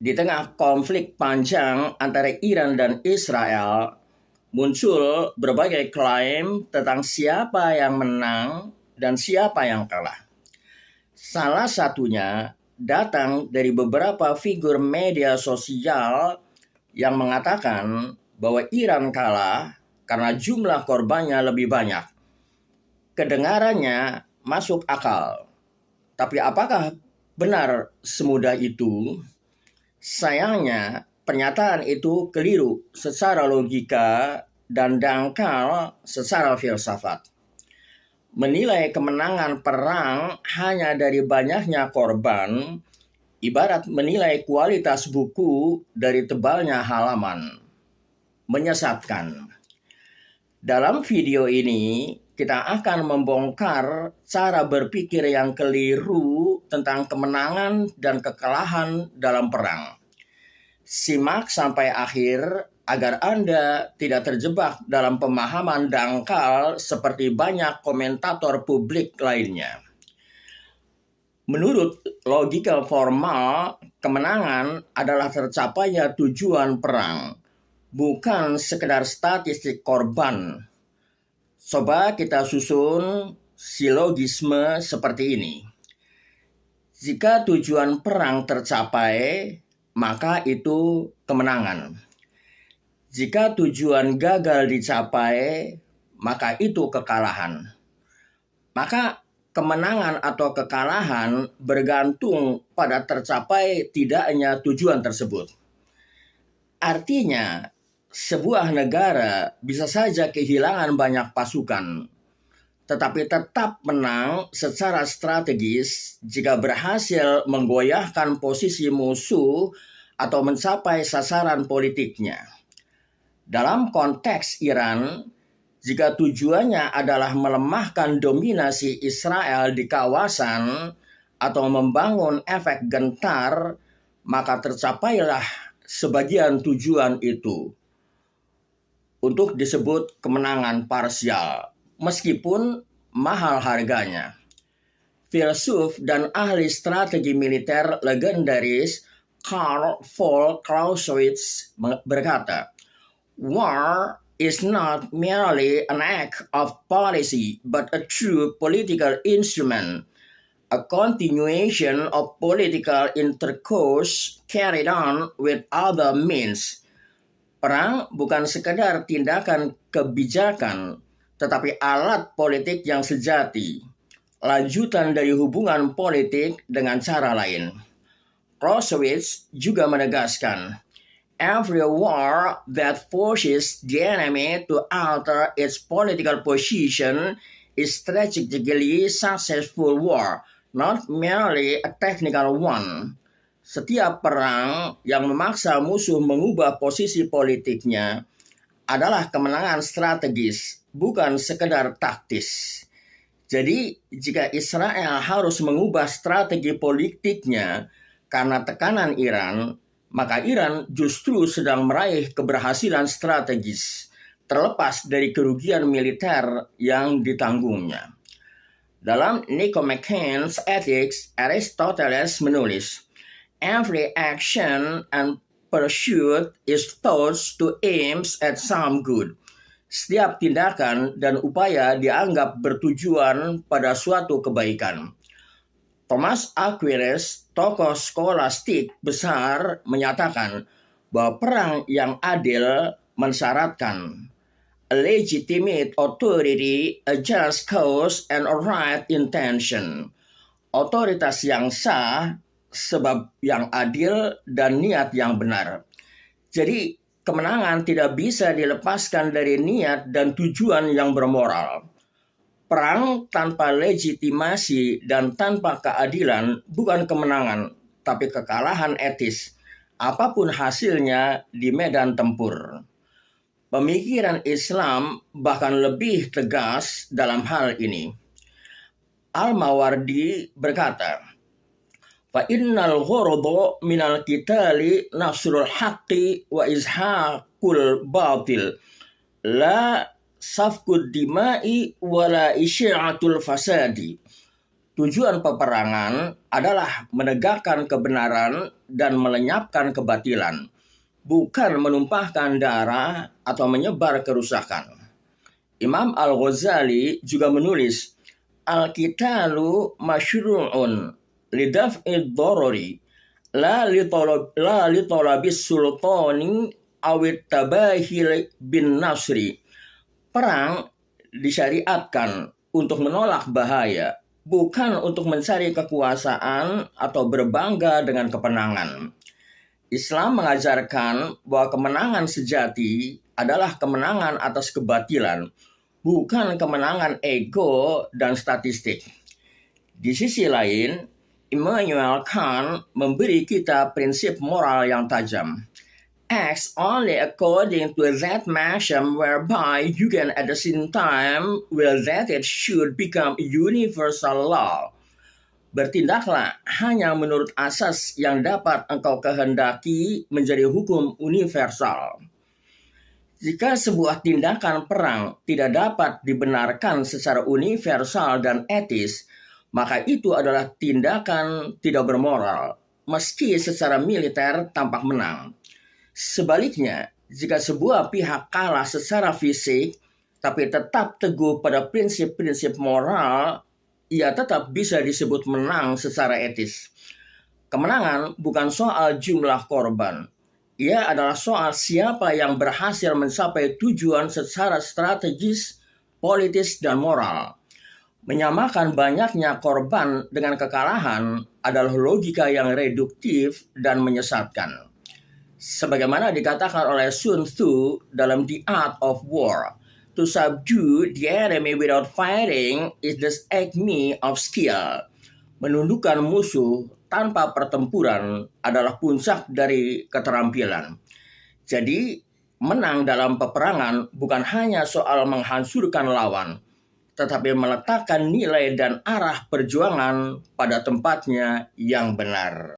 Di tengah konflik panjang antara Iran dan Israel, muncul berbagai klaim tentang siapa yang menang dan siapa yang kalah. Salah satunya datang dari beberapa figur media sosial yang mengatakan bahwa Iran kalah karena jumlah korbannya lebih banyak. Kedengarannya masuk akal, tapi apakah benar semudah itu? Sayangnya, pernyataan itu keliru secara logika dan dangkal secara filsafat. Menilai kemenangan perang hanya dari banyaknya korban, ibarat menilai kualitas buku dari tebalnya halaman. Menyesatkan. Dalam video ini, kita akan membongkar cara berpikir yang keliru tentang kemenangan dan kekalahan dalam perang. Simak sampai akhir agar Anda tidak terjebak dalam pemahaman dangkal seperti banyak komentator publik lainnya. Menurut logika formal, kemenangan adalah tercapainya tujuan perang, bukan sekedar statistik korban. Coba kita susun silogisme seperti ini. Jika tujuan perang tercapai, maka itu kemenangan. Jika tujuan gagal dicapai, maka itu kekalahan. Maka kemenangan atau kekalahan bergantung pada tercapai tidaknya tujuan tersebut. Artinya, sebuah negara bisa saja kehilangan banyak pasukan, tetapi tetap menang secara strategis jika berhasil menggoyahkan posisi musuh atau mencapai sasaran politiknya. Dalam konteks Iran, jika tujuannya adalah melemahkan dominasi Israel di kawasan atau membangun efek gentar, maka tercapailah sebagian tujuan itu untuk disebut kemenangan parsial, meskipun mahal harganya. Filsuf dan ahli strategi militer legendaris Karl von Clausewitz berkata, "War is not merely an act of policy, but a true political instrument, a continuation of political intercourse carried on with other means." Perang bukan sekedar tindakan kebijakan, tetapi alat politik yang sejati, lanjutan dari hubungan politik dengan cara lain. Clausewitz juga menegaskan, "Every war that forces the enemy to alter its political position is strategically successful war, not merely a technical one." Setiap perang yang memaksa musuh mengubah posisi politiknya adalah kemenangan strategis, bukan sekedar taktis. Jadi, jika Israel harus mengubah strategi politiknya karena tekanan Iran, maka Iran justru sedang meraih keberhasilan strategis, terlepas dari kerugian militer yang ditanggungnya. Dalam Nicomachean's Ethics, Aristoteles menulis, "Every action and pursuit is thought to aim at some good." Setiap tindakan dan upaya dianggap bertujuan pada suatu kebaikan. Thomas Aquinas, tokoh skolastik besar, menyatakan bahwa perang yang adil mensyaratkan a legitimate authority, a just cause, and a right intention. Otoritas yang sah, sebab yang adil, dan niat yang benar. Jadi, kemenangan tidak bisa dilepaskan dari niat dan tujuan yang bermoral. Perang tanpa legitimasi dan tanpa keadilan bukan kemenangan, tapi kekalahan etis, apapun hasilnya di medan tempur. Pemikiran Islam bahkan lebih tegas dalam hal ini. Al-Mawardi berkata, "Fa'innal ghurdu minal qitali nafsul haqqi wa izhaqul batil, la safkud dima'i wa la isyi'atul fasadi." Tujuan peperangan adalah menegakkan kebenaran dan melenyapkan kebatilan, bukan menumpahkan darah atau menyebar kerusakan. Imam Al-Ghazali juga menulis, Al-qitalu masyru'un lidaf'id dharari la litolabis sultani awit tabahil bin nasri. Perang disyariatkan untuk menolak bahaya, bukan untuk mencari kekuasaan atau berbangga dengan kemenangan. Islam mengajarkan bahwa kemenangan sejati adalah kemenangan atas kebatilan, bukan kemenangan ego dan statistik. Di sisi lain, Immanuel Kant memberi kita prinsip moral yang tajam. Acts only according to that maxim whereby you can at the same time will that it should become universal law. Bertindaklah hanya menurut asas yang dapat engkau kehendaki menjadi hukum universal. Jika sebuah tindakan perang tidak dapat dibenarkan secara universal dan etis, maka itu adalah tindakan tidak bermoral, meski secara militer tampak menang. Sebaliknya, jika sebuah pihak kalah secara fisik, tapi tetap teguh pada prinsip-prinsip moral, ia tetap bisa disebut menang secara etis. Kemenangan bukan soal jumlah korban. Ia adalah soal siapa yang berhasil mencapai tujuan secara strategis, politis, dan moral. Menyamakan banyaknya korban dengan kekalahan adalah logika yang reduktif dan menyesatkan. Sebagaimana dikatakan oleh Sun Tzu dalam The Art of War, to subdue the enemy without fighting is the acme of skill. Menundukkan musuh tanpa pertempuran adalah puncak dari keterampilan. Jadi, menang dalam peperangan bukan hanya soal menghancurkan lawan, tetapi meletakkan nilai dan arah perjuangan pada tempatnya yang benar.